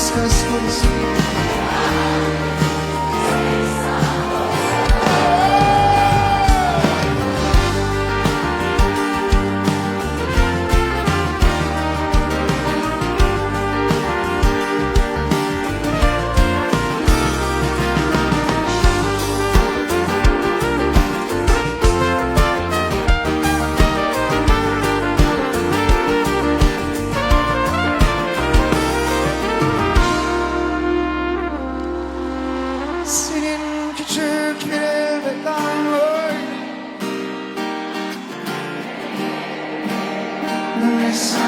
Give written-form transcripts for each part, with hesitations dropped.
yalnız kısmısın. Senin küçük bir elvedan öyle ve sen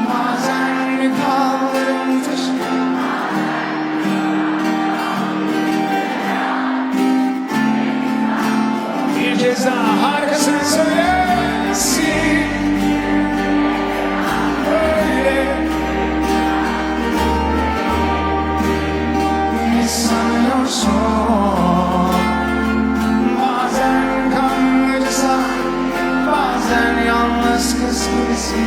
bazen bir kaldırım taşı bir kez daha harikasını söylesin öyle. Sanıyorsun bazen kanlıcısa, bazen yalnız kız gibisin.